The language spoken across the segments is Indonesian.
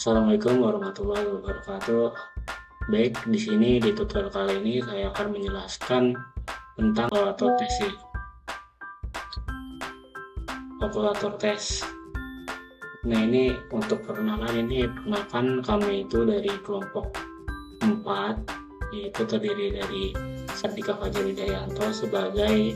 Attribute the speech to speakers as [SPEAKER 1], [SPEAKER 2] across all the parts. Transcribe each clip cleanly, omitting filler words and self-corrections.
[SPEAKER 1] Assalamualaikum warahmatullahi wabarakatuh. Baik, di sini di tutorial kali ini saya akan menjelaskan tentang kalkulator tes. Nah, ini untuk perkenalan, ini perkenalkan kami itu dari kelompok 4, yaitu terdiri dari Sardika Fajar Widayanto sebagai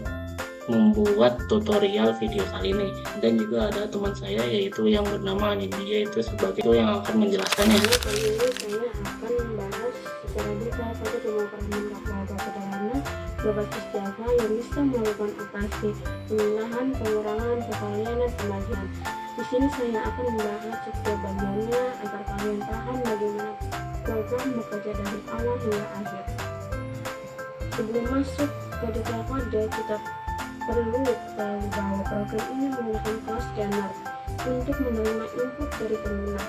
[SPEAKER 1] membuat tutorial video kali ini, dan juga ada teman saya yaitu yang bernama Nindya, itu sebagai yang akan menjelaskannya.
[SPEAKER 2] Kali ini saya akan membahas secara detail pada pemaparan laba sederhana berbasis Java yang bisa melakukan operasi pemilahan, pengurangan, perkalian, dan pembagian. Di sini saya akan membahas setiap bagiannya agar kalian paham bagaimana program bekerja dari awal hingga akhir. Sebelum masuk ke detail kode, kita perlu tahu bahwa program ini menggunakan kelas scanner untuk menerima input dari pengguna,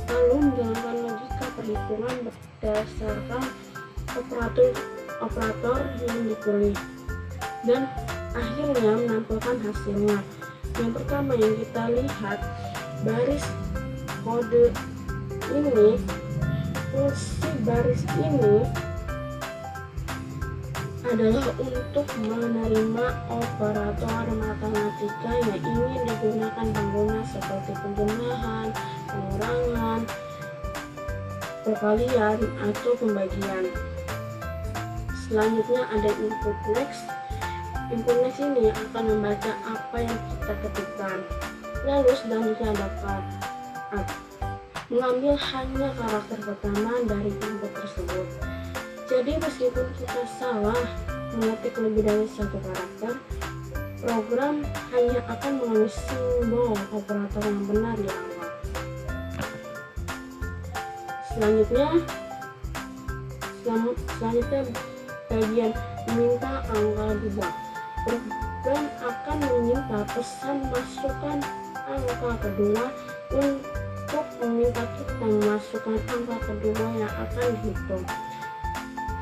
[SPEAKER 2] lalu menjalankan logika perhitungan berdasarkan operator yang dipilih, dan akhirnya menampilkan hasilnya. Yang pertama yang kita lihat, baris kode ini, fungsi baris ini adalah untuk menerima operator matematika yang ingin digunakan pengguna seperti penjumlahan, pengurangan, perkalian, atau pembagian. Selanjutnya ada input next. Input next ini akan membaca apa yang kita ketikkan. Lalu selanjutnya ada cut, mengambil hanya karakter pertama dari input tersebut. Jadi meskipun kita salah mengetik lebih dari satu karakter, program hanya akan mengambil simbol operator yang benar di awal. Selanjutnya bagian meminta angka 2. Program akan meminta pesan masukkan angka kedua untuk meminta kita memasukkan angka kedua yang akan dihitung.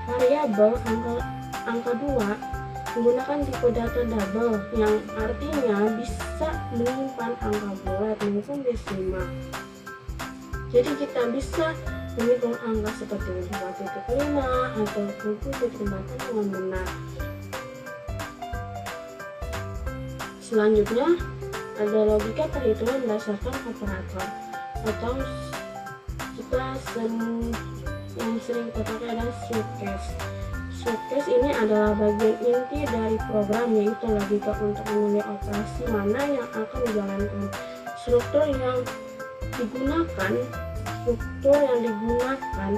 [SPEAKER 2] Variabel angka 2 menggunakan tipe data double, yang artinya bisa menyimpan angka bulat maupun desimal. Jadi kita bisa menghitung angka seperti 2.5 atau 7.4 dengan benar. Selanjutnya ada logika perhitungan berdasarkan operator, atau kita yang sering kita pakai adalah switchcase. Switchcase ini adalah bagian inti dari program, yaitu logika untuk memilih operasi mana yang akan dijalankan. Struktur yang digunakan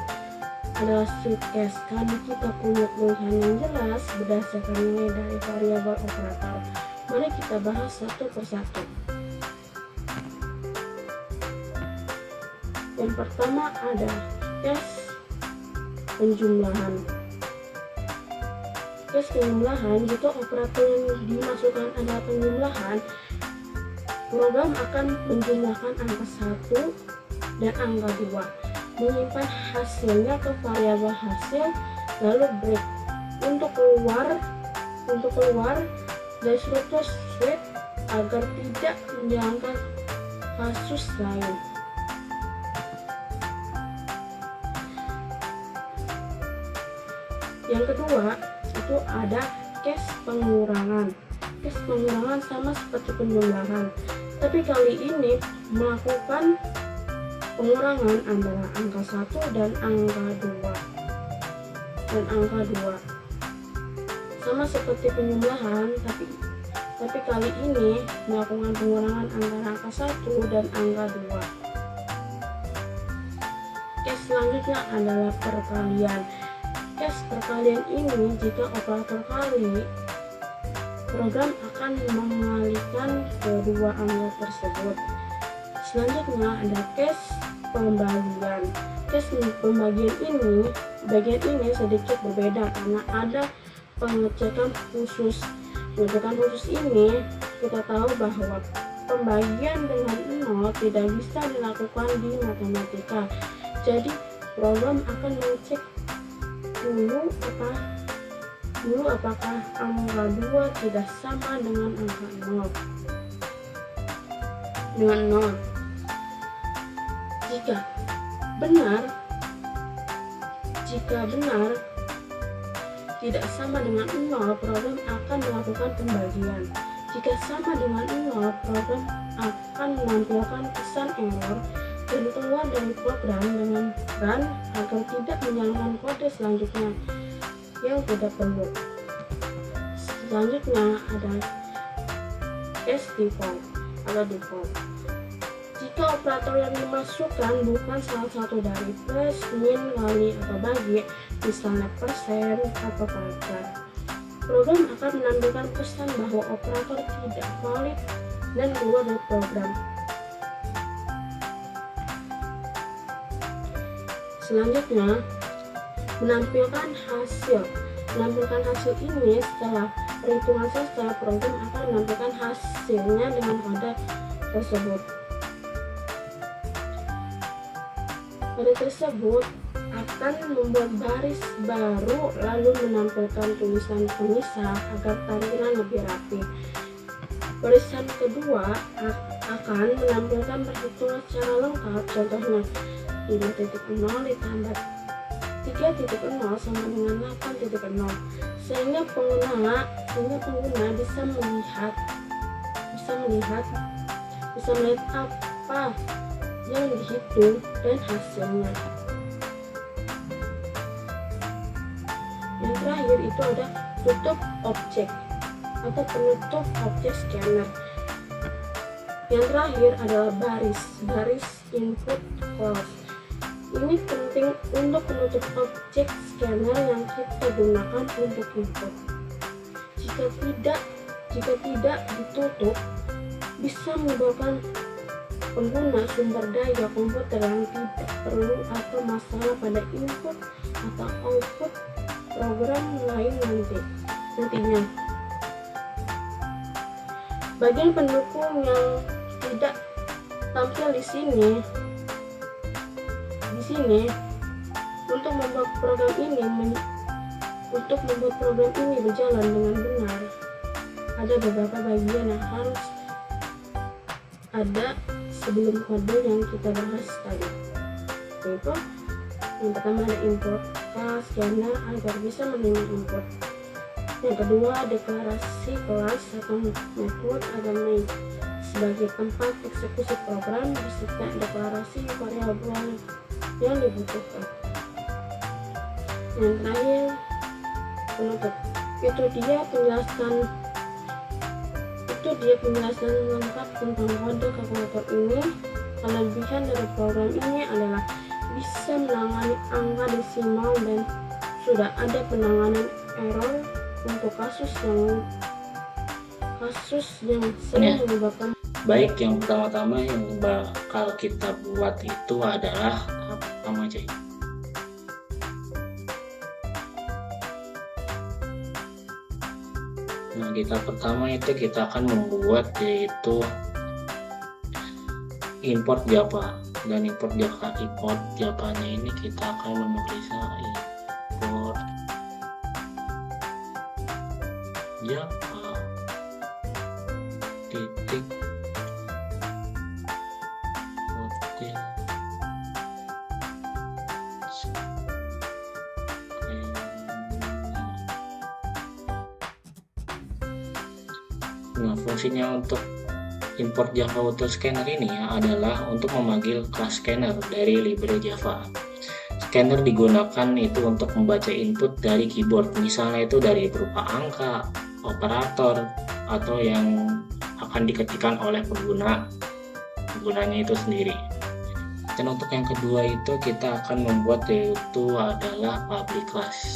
[SPEAKER 2] adalah switchcase karena kita punya tulisan yang jelas berdasarkan nilai dari variabel operator. Mari kita bahas satu persatu. Yang pertama ada case penjumlahan. Case penjumlahan, jika operator yang dimasukkan adalah penjumlahan, program akan menjumlahkan angka 1 dan angka 2, menyimpan hasilnya ke variabel hasil, lalu break untuk keluar dari struktur switch agar tidak menjalankan kasus lain. Yang kedua itu ada case pengurangan. Case pengurangan sama seperti penjumlahan, tapi kali ini melakukan pengurangan antara angka 1 dan angka 2. Sama seperti penjumlahan, tapi kali ini melakukan pengurangan antara angka 1 dan angka 2. Case selanjutnya adalah perkalian. Case perkalian ini, jika operator kali, program akan mengalikan kedua angka tersebut. Selanjutnya ada case pembagian. Case pembagian ini, bagian ini sedikit berbeda karena ada pengecekan khusus. Pengecekan khusus ini kita tahu bahwa pembagian dengan 0 tidak bisa dilakukan di matematika. Jadi program akan mengecek dulu apakah angka 2 tidak sama dengan angka 0. Jika benar, jika benar tidak sama dengan 0, program akan melakukan pembagian. Jika sama dengan 0, program akan menampilkan pesan error. Tentuan dari program dengan run agar tidak menyalakan kode selanjutnya yang tidak perlu. Selanjutnya ada case default atau default. Jika operator yang dimasukkan bukan salah satu dari plus, min, kali, atau bagi, misalnya persen atau kata, program akan menampilkan pesan bahwa operator tidak valid dan keluar dari program. Selanjutnya, menampilkan hasil. Menampilkan hasil ini setelah perhitungan setelah program akan menampilkan hasilnya dengan kode tersebut. Kode tersebut akan membuat baris baru lalu menampilkan tulisan pemisah agar tampilan lebih rapi. Barisan kedua akan menampilkan perhitungan secara lengkap, contohnya 5.0 ditambah 3.0 sama dengan 8.0, sehingga pengguna bisa melihat apa yang dihitung dan hasilnya. Yang terakhir itu ada tutup objek atau penutup objek scanner. Yang terakhir adalah baris input close. Ini penting untuk menutup objek scanner yang kita gunakan untuk input. Jika tidak ditutup, bisa menyebabkan pengguna sumber daya komputer yang tidak perlu atau masalah pada input atau output program lain nantinya. Bagian pendukung yang tidak tampil di sini untuk membuat program ini berjalan dengan benar, ada beberapa bagian yang harus ada sebelum kode yang kita bahas tadi, yaitu yang pertama ada import scanner agar bisa menerima input. Yang kedua, deklarasi kelas atau method agar make sebagai tempat eksekusi program beserta deklarasi variabel yang dibutuhkan. Yang terakhir, penutup. Itu dia penjelasan lengkap tentang kode kalkulator ini. Kelebihan dari program ini adalah bisa menangani angka desimal dan sudah ada penanganan error untuk kasus yang sering menyebabkan.
[SPEAKER 1] Baik, yang pertama-tama yang bakal kita buat itu adalah apa aja? Nah, pertama itu kita akan membuat yaitu import Java, dan import Javanya ini kita akan menulisnya import Java titik model Nah, fungsinya untuk import Java Auto Scanner ini adalah untuk memanggil kelas scanner dari library Java. Scanner digunakan itu untuk membaca input dari keyboard, misalnya itu dari berupa angka, operator, atau yang akan diketikkan oleh penggunanya itu sendiri. Dan untuk yang kedua itu kita akan membuat yaitu adalah public class.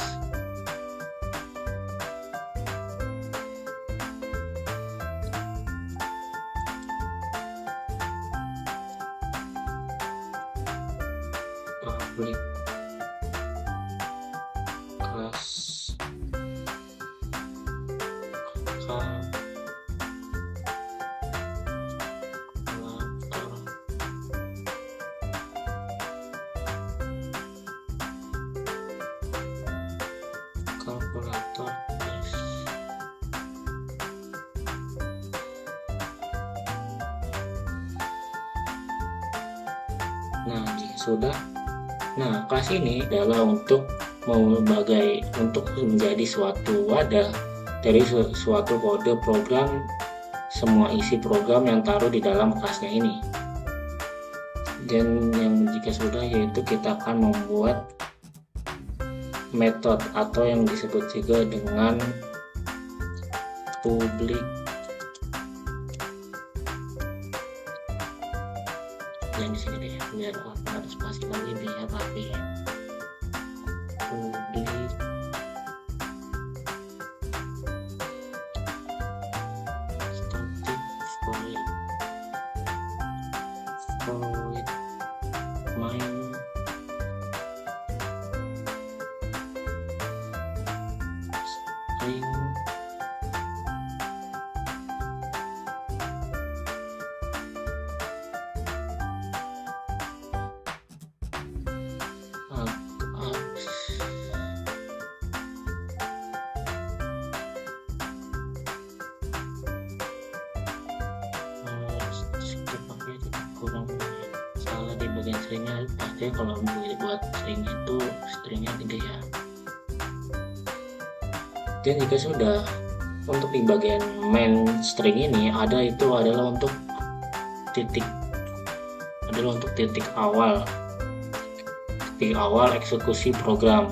[SPEAKER 1] Public class kalkulator S. Nah, jika sudah Nah, kelas ini adalah untuk menjadi suatu wadah dari suatu kode program, semua isi program yang taruh di dalam kelasnya ini. Dan yang jika sudah, yaitu kita akan membuat metode atau yang disebut juga dengan public. Yang di sini deh, biar harus spasi lagi biar rapi. Public static void main string kurang salah di bagian stringnya. Pasti kalau buat string itu stringnya gede ya. Dan jika sudah, untuk di bagian main string ini adalah untuk titik awal eksekusi program.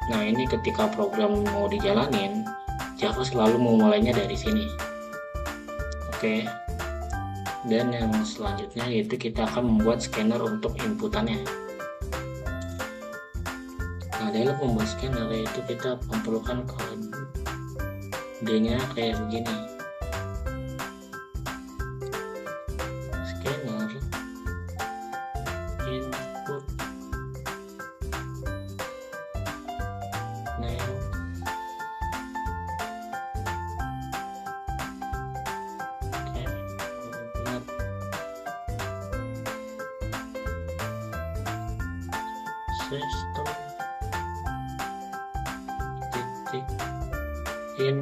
[SPEAKER 1] Nah, ini ketika program mau dijalanin, Java selalu memulainya dari sini. Oke. Dan yang selanjutnya yaitu kita akan membuat scanner untuk inputannya. Nah, dalam membuat scanner itu kita memerlukan kodenya kayak begini. Scanner input name system titik in.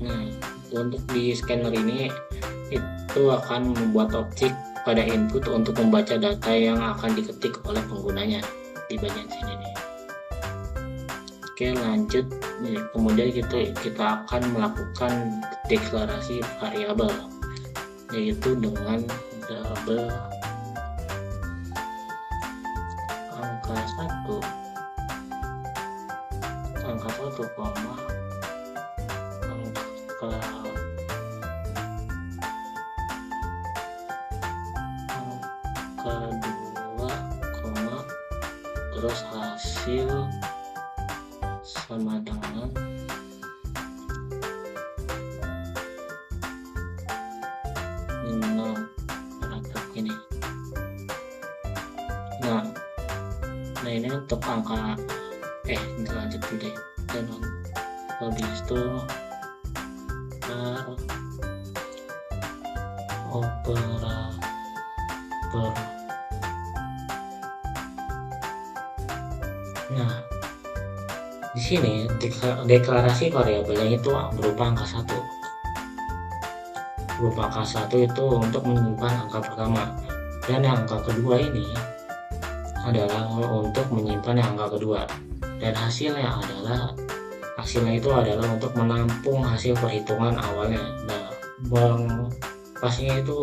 [SPEAKER 1] Nah, untuk di scanner ini itu akan membuat objek pada input untuk membaca data yang akan diketik oleh penggunanya di bagian sini nih. Oke, lanjut nih. Kemudian kita akan melakukan deklarasi variabel, yaitu dengan double angka 1 koma angka 2 koma terus hasil sama dengan nol paragraf ini. Nah ini untuk angka lanjut dulu deh. Dan habis itu operator. Nah, di sini deklarasi variabelnya itu berupa angka 1. Angka 1 itu untuk menyimpan angka pertama, dan angka kedua ini adalah untuk menyimpan yang angka kedua, dan hasilnya itu adalah untuk menampung hasil perhitungan awalnya. Nah, pastinya itu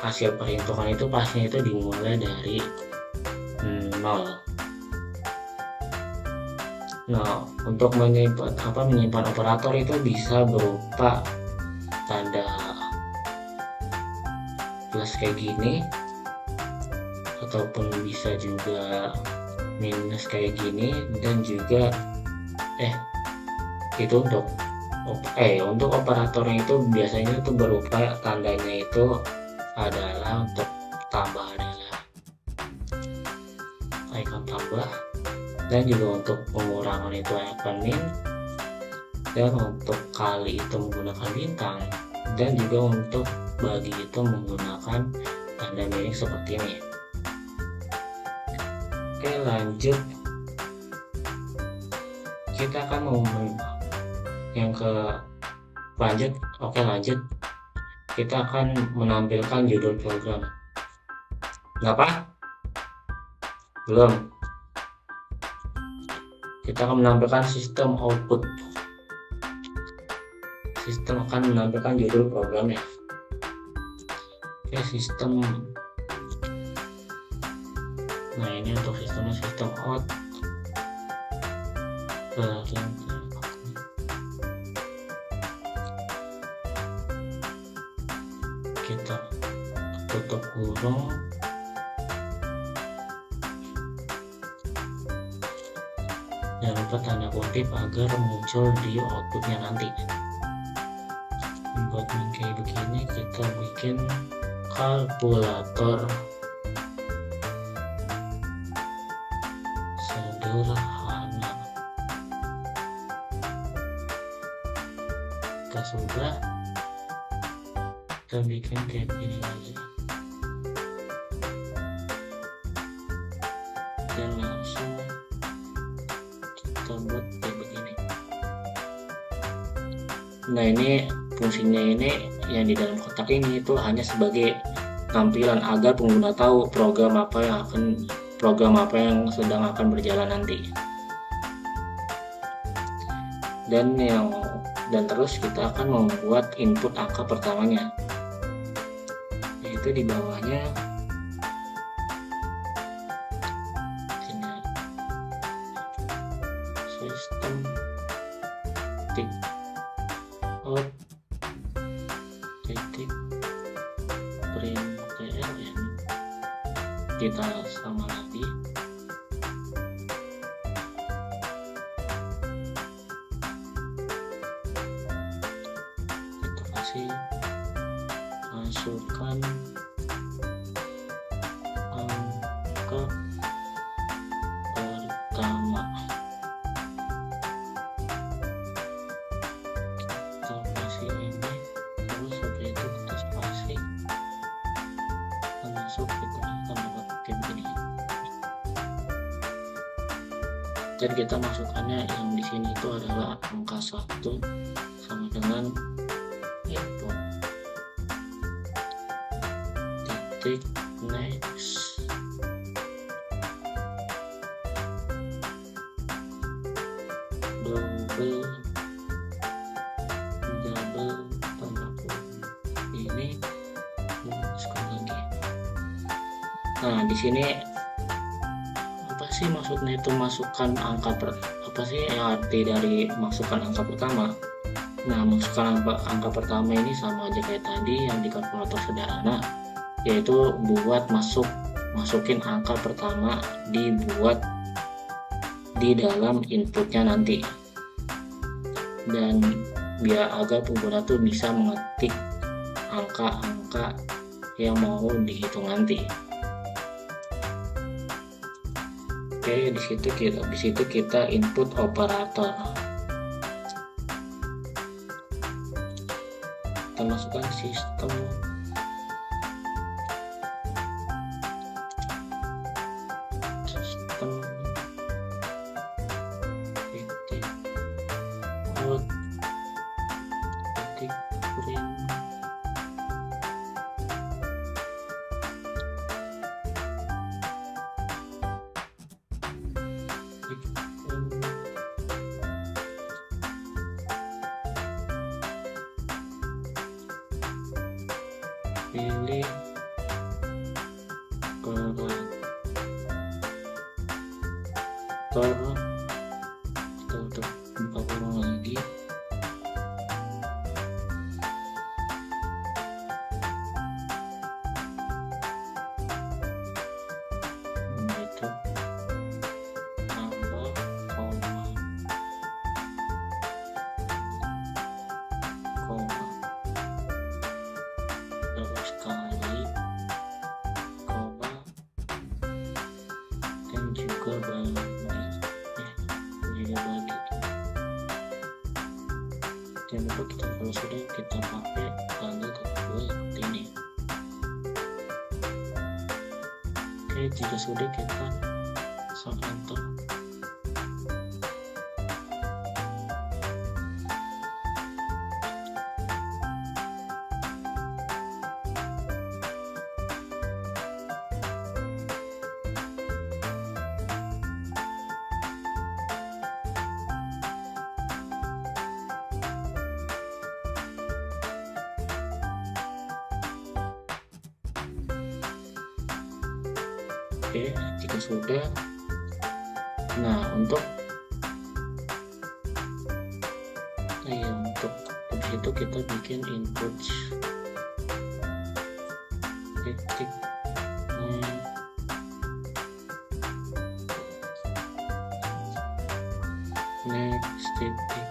[SPEAKER 1] hasil perhitungan itu pastinya itu dimulai dari 0. Nah, untuk menyimpan operator itu bisa berupa tanda plus kayak gini, ataupun bisa juga minus kayak gini, dan juga itu untuk operatornya itu biasanya itu berupa tandanya itu adalah untuk tambah adalah icon tambah, dan juga untuk pengurangan itu icon min, dan untuk kali itu menggunakan bintang, dan juga untuk bagi itu menggunakan tanda miring seperti ini. Oke, lanjut. Kita akan lanjut. kita akan menampilkan judul program. Kenapa? Belum. Kita akan menampilkan sistem output. Sistem akan menampilkan judul programnya. Oke, sistem. Nah, ini untuk sistemnya, sistem out. Kita tutup kurung. Jangan lupa tanda kutip agar muncul di outputnya nanti. Buat kayak begini, kita bikin kalkulator sederhana. Kita sudah, kita bikin kayak begini aja dan langsung kita buat kayak begini. Nah, ini fungsinya ini yang di dalam kotak ini itu hanya sebagai tampilan agar pengguna tahu program apa yang sedang akan berjalan nanti. Dan terus kita akan membuat input angka pertamanya, yaitu di bawahnya sini, sistem titik out titik print pln. Kita sama lagi, kita kasih masukkan angka pertama. Kita kasih ini, terus seperti itu kita spasi, masuk, kita tambah kayak begini. Dan kita masukkannya yang di sini itu adalah angka 1 sama dengan input titik next. Double tanda kurung ini sekali lagi. Nah, di sini apa sih maksudnya itu masukkan angka apa sih arti dari masukkan angka pertama? Nah, masukkan angka pertama ini sama aja kayak tadi yang di kalkulator sederhana, yaitu buat masukin angka pertama dibuat di dalam inputnya nanti, dan biar agar pengguna tuh bisa mengetik angka-angka yang mau dihitung nanti. Oke, di situ kita input operator. Kita masukkan sistem titik out titik print pilih operator. Kita untuk buka kurung lagi, itu tambah koma terus kali koma dan juga bagi. Jangan lupa kalau sudah kita pakai tanda kedua seperti ini. Oke, jika sudah kita save enter. Oke, jika sudah, nah untuk habis itu kita bikin input titik next titik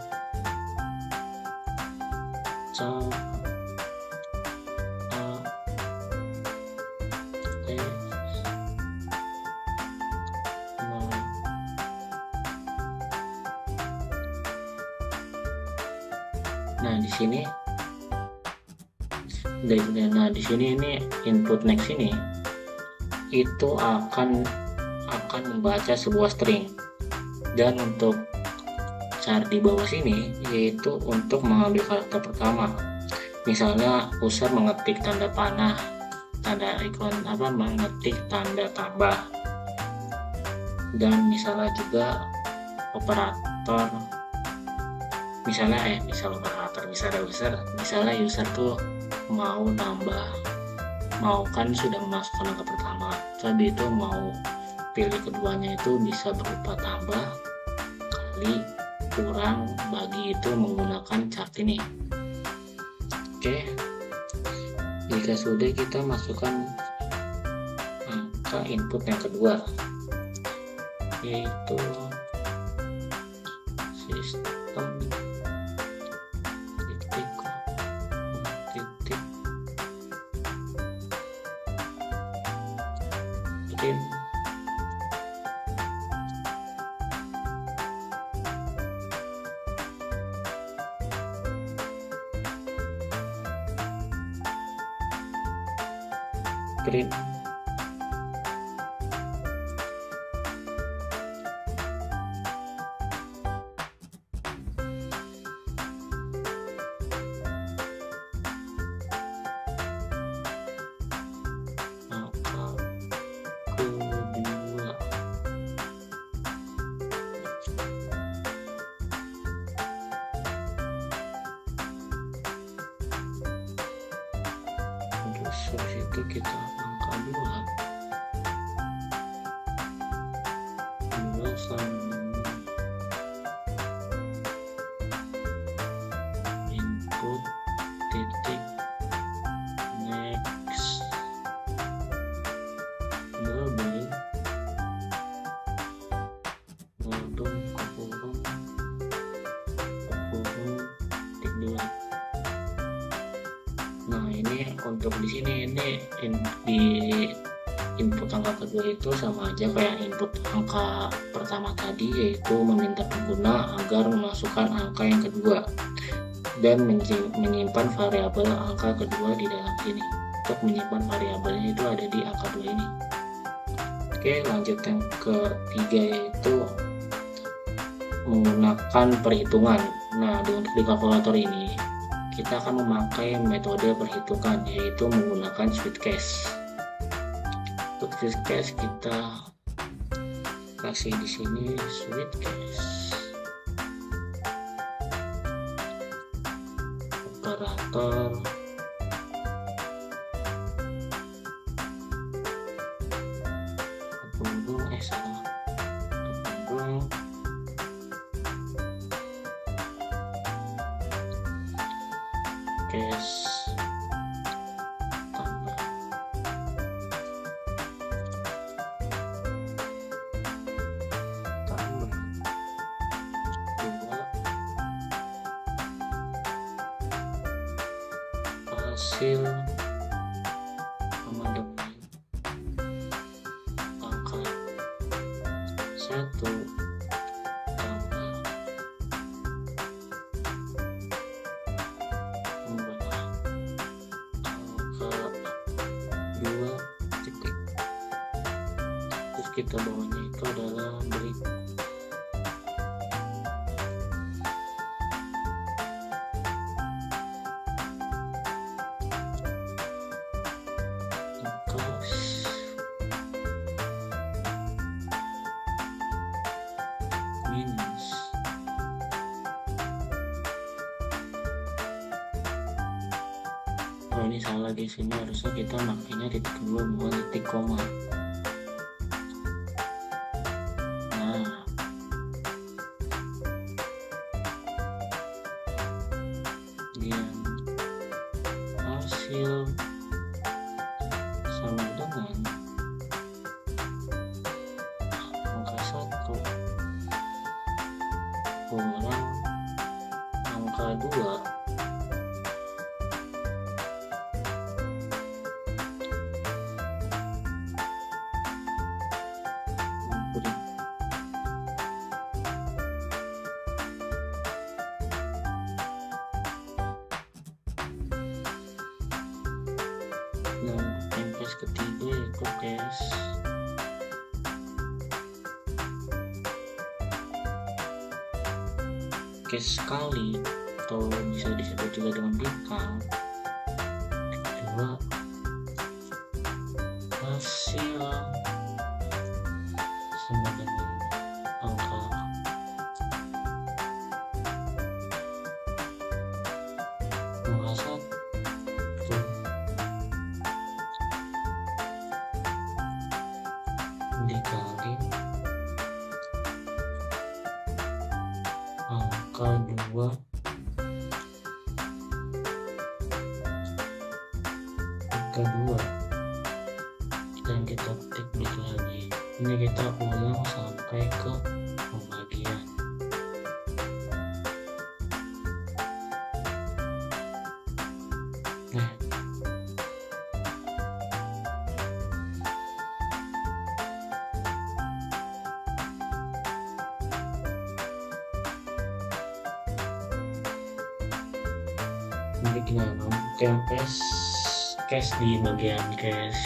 [SPEAKER 1] Nah di sini ini input next ini itu akan membaca sebuah string, dan untuk cara di bawah sini yaitu untuk mengambil karakter pertama. Misalnya user mengetik tanda panah, tanda ikon mengetik tanda tambah, dan misalnya juga operator, misalnya user tuh mau sudah memasukkan angka pertama, jadi itu mau pilih keduanya itu bisa berupa tambah kali kurang bagi, itu menggunakan chart ini. Oke, jika sudah, kita masukkan angka input yang kedua, yaitu sistem print. Terus itu kita angka 2 sama input titik next double kurung titik 2. Nah ini untuk di sini di input angka kedua itu sama aja kayak input angka pertama tadi, yaitu meminta pengguna agar memasukkan angka yang kedua dan menyimpan variabel angka kedua di dalam sini. Untuk menyimpan variabelnya itu ada di angka 2 ini. Oke, lanjut yang ketiga, yaitu menggunakan perhitungan. Nah untuk di kalkulator ini kita akan memakai metode perhitungan, yaitu menggunakan switch case. Untuk switch case kita kasih di sini switch case operator case tambah hasil amandemen angka 1 kita bawahnya itu adalah break. Minus ini salah, di sini harusnya kita makainya titik 2 bukan titik koma. hasil sama dengan angka 1 kurang angka 2 beri. Dan yang case ketiga yaitu case kali atau bisa disebut juga dengan bintang. Kedua, hasil sama dengan angka 1 dikali angka 2 dan kita ketik lagi. Ini kita ulang sampai ke pembagian. Nah, ini kita case di bagian case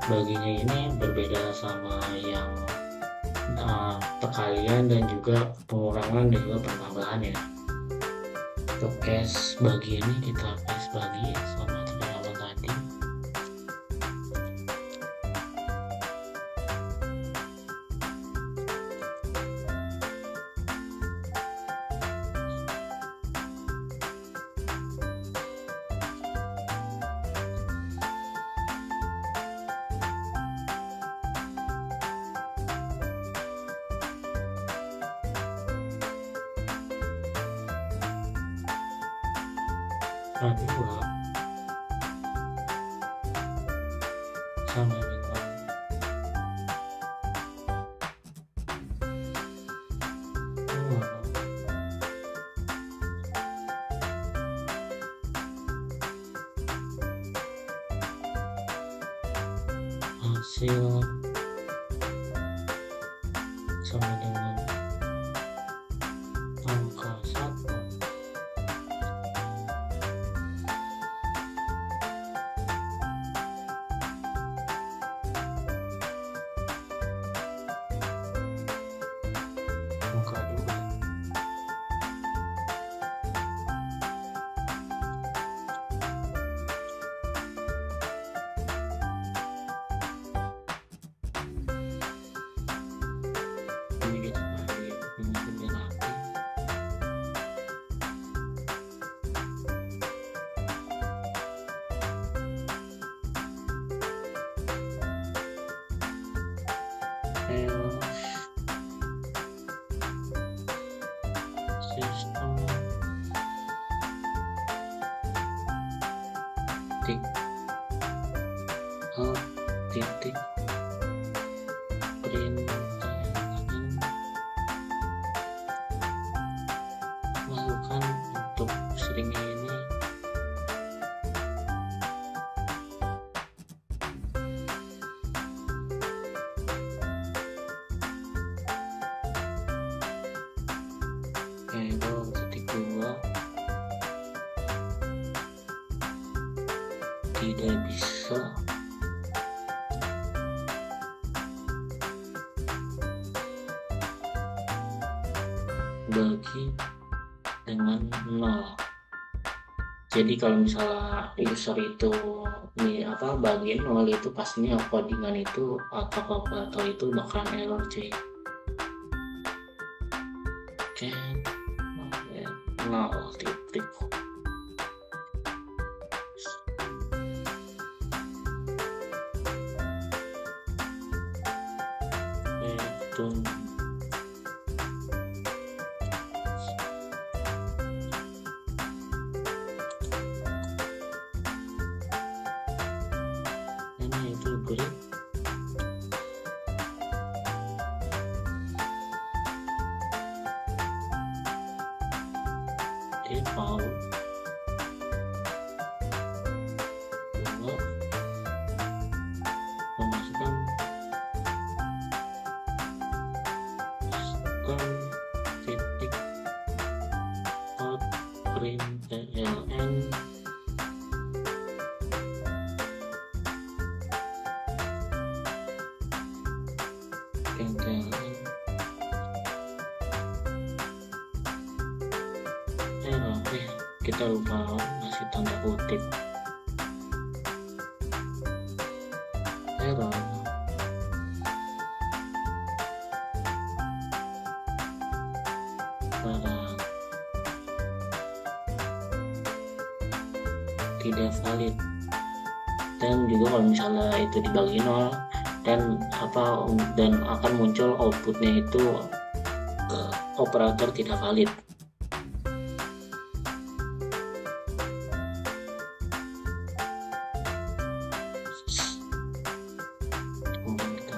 [SPEAKER 1] baginya ini berbeda sama yang perkalian dan juga pengurangan dan juga penambahan ya. Untuk case bagi ini kita case bagi sama awal tadi. Kedua sama dengan hasil sama dengan angka 1 angka 2 ini kita bagi ini lagi. Sistem titik println lakukan untuk stringnya ini error titik 2 tidak bisa bagi dengan 0. Jadi kalau misalnya user itu bagi 0 itu pastinya codingan itu atau kalkulator itu bakalan error cuy. Oke, 0 titik. Itu mau memasukkan titik out print pln error. Kita lupa ngasih tanda kutip error. Barang tidak valid. Dan juga kalau misalnya itu dibagi 0 dan akan muncul outputnya itu operator tidak valid. Kemudian kita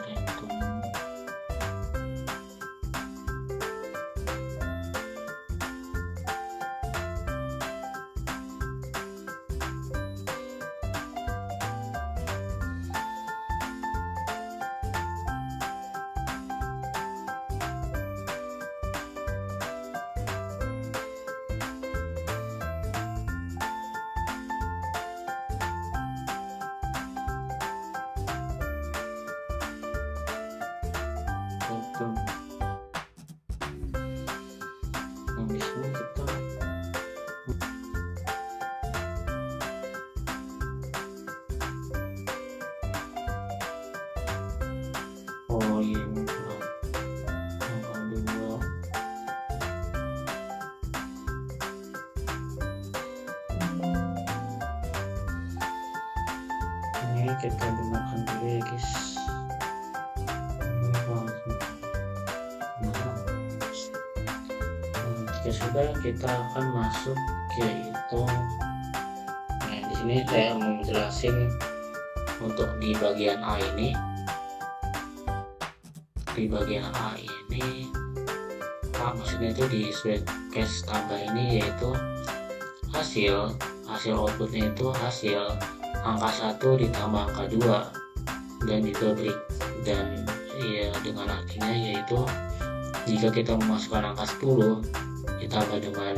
[SPEAKER 1] return. Nah, di sini kita ini kita gunakan dulu ya guys. Jika sudah, kita akan masuk yaitu di sini saya mau jelasin untuk di bagian A ini. Di bagian A ini maksudnya itu di switch case tambah ini yaitu hasil outputnya itu hasil angka 1 ditambah angka 2 dan juga break, dan ya dengan artinya yaitu jika kita memasukkan angka 10 ditambah dengan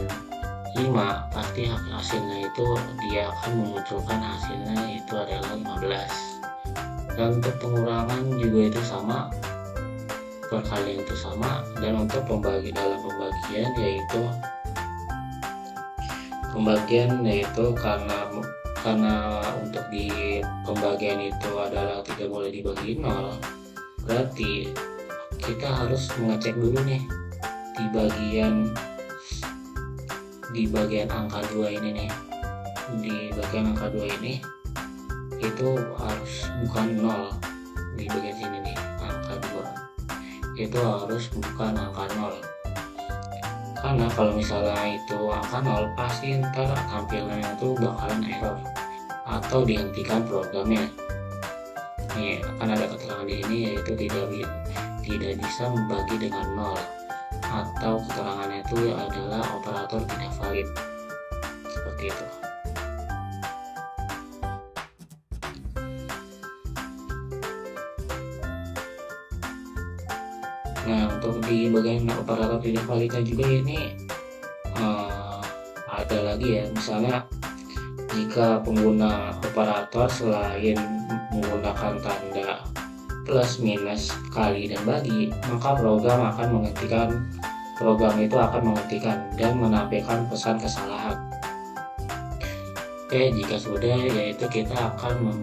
[SPEAKER 1] 5 pasti hasilnya itu dia akan memunculkan hasilnya itu adalah 15. Dan untuk pengurangan juga itu sama, perkalian itu sama, dan untuk dalam pembagian yaitu karena untuk di pembagian itu adalah tidak boleh dibagi 0, berarti kita harus mengecek dulu nih di bagian angka 2 ini nih. Di bagian angka 2 ini itu harus bukan 0. Di bagian sini nih angka 2 itu harus bukan angka 0, karena kalau misalnya itu angka 0 pasti ntar tampilannya itu bakalan error atau dihentikan programnya. Nih akan ada keterangan di sini yaitu tidak bisa membagi dengan 0, atau keterangannya itu adalah operator tidak valid, seperti itu. Nah, untuk di bagian operator tidak validnya juga ini ada lagi ya, misalnya jika pengguna operator selain menggunakan tanda plus, minus, kali, dan bagi, maka program itu akan menghentikan dan menampilkan pesan kesalahan. Oke, jika sudah, yaitu kita akan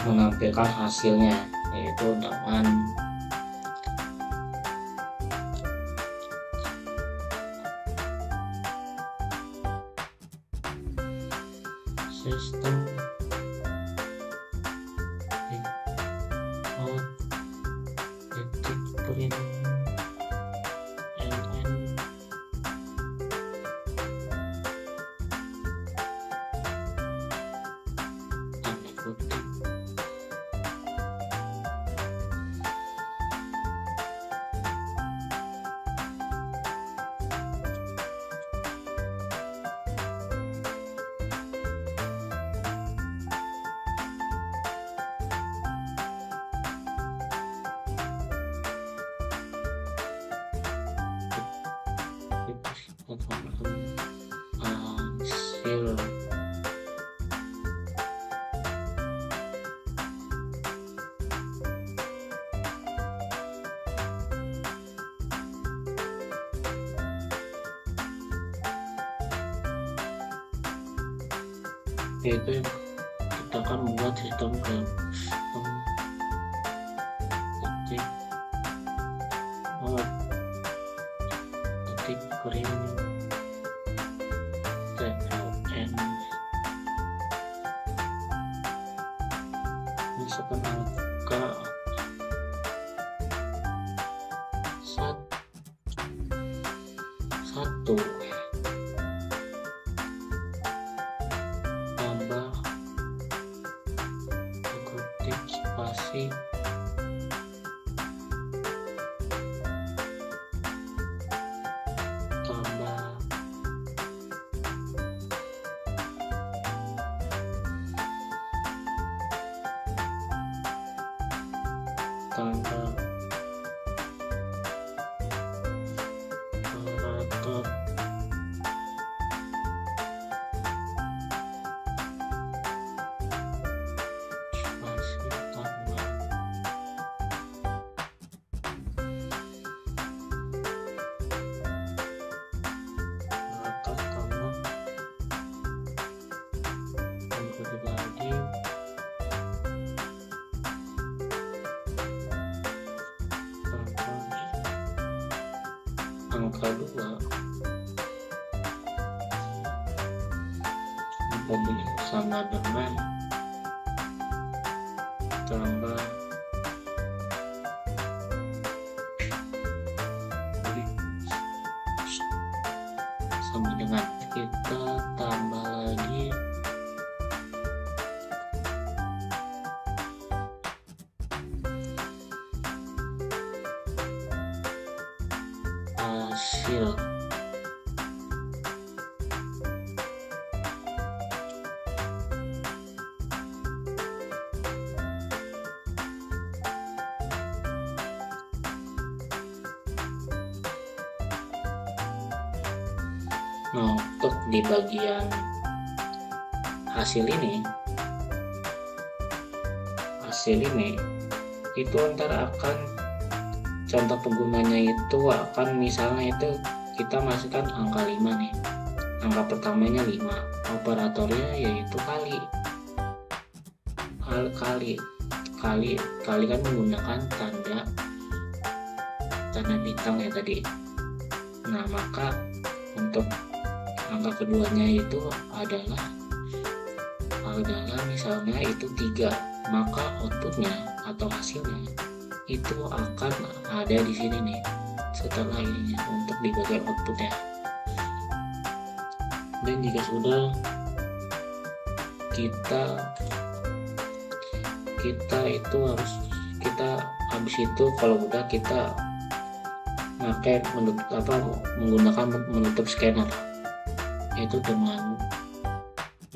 [SPEAKER 1] menampilkan hasilnya, yaitu dengan sistem out print ln tanda kutip yaitu yang kita akan membuat sistem ketik ketik print TLN masukkan angka 1 tambah ketik spasi tambah tambah operator spasi tambah operator tambah berikut lagi angka 2 sama dengan tambah sama dengan kita tambah lagi hasil. Nah, untuk di bagian hasil ini itu ntar akan contoh penggunanya itu akan misalnya itu kita masukkan angka 5 nih, angka pertamanya 5, operatornya yaitu kali kan menggunakan tanda bintang ya tadi. Nah, maka untuk angka keduanya itu adalah misalnya itu 3, maka outputnya atau hasilnya itu akan ada di sini nih setelah ini untuk di bagian outputnya. Dan jika sudah kita itu harus habis itu kalau udah kita menggunakan menutup scanner, yaitu dengan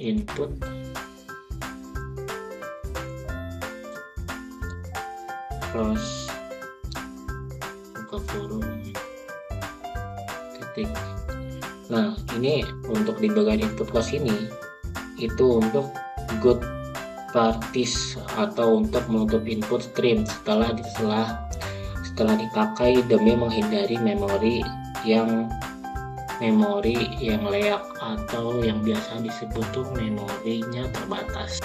[SPEAKER 1] input plus buka forum titik. Nah, ini untuk di bagian input close ini itu untuk good parties atau untuk menutup input stream setelah dipakai demi menghindari memori yang layak atau yang biasa disebut tuh memorinya terbatas.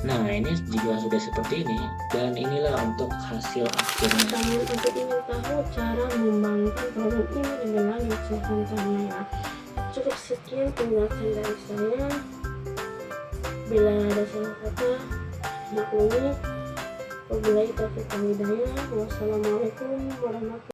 [SPEAKER 1] Nah, ini juga sudah seperti ini, dan inilah untuk hasil akhirnya.
[SPEAKER 2] Namun untuk ingin tahu cara mengembangkan program ini dengan lanjut, silahkan tanya ya. Cukup sekian penjelasan dari saya. Bila ada salah kata, maklumi. Wabillahi taufiq wal hidayah. Wassalamualaikum warahmatullahi wabarakatuh.